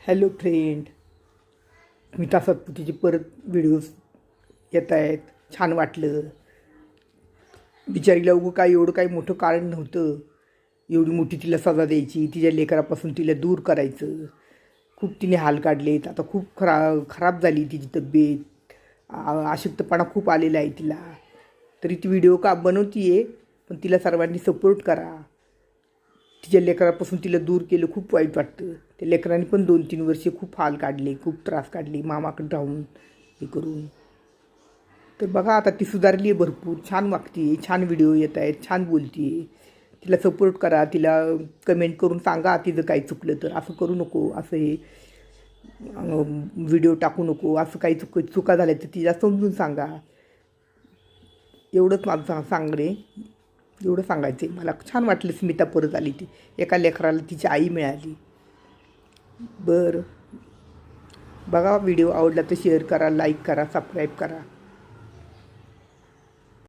Hello friend, Smita सातपुतेचे परत videos येत आहेत. छान वाटलं. बिचारीला उगं काय एवढं काही मोठं कारण नव्हतं. एवढी मोठी तिला सजा द्यायची, तिच्या लेकरापासून तिला दूर करायचं. खूप तिने हाल काढलेत. आता खूप खराब झाली तिची तब्येत. अशक्तपणा खूप आलेला आहे तिला. तरी ती व्हिडिओ का बनवती आहे, पण तिला सर्वांनी सपोर्ट करा. तिच्या लेकरापासून तिला दूर केलं, खूप वाईट वाटतं. त्या लेकरांनी पण 2-3 वर्षे खूप हाल काढले, खूप त्रास काढले मामाकडे राहून हे करून. तर बघा आता ती सुधारली आहे भरपूर. छान वागते आहे, छान व्हिडिओ येत आहेत, छान बोलते आहे. तिला सपोर्ट करा. तिला कमेंट करून सांगा तिचं काही चुकलं तर. असं करू नको, असं हे व्हिडिओ टाकू नको, असं काही चुका झाल्या तर तिला समजून सांगा. एवढंच माझं सांगणे. एवढं सांगायचं आहे मला. छान वाटलं स्मिता परत आली. ती एका लेकराला तिची आई मिळाली. बरं, बघा व्हिडिओ आवडला तर शेअर करा, लाईक करा, सबस्क्राईब करा.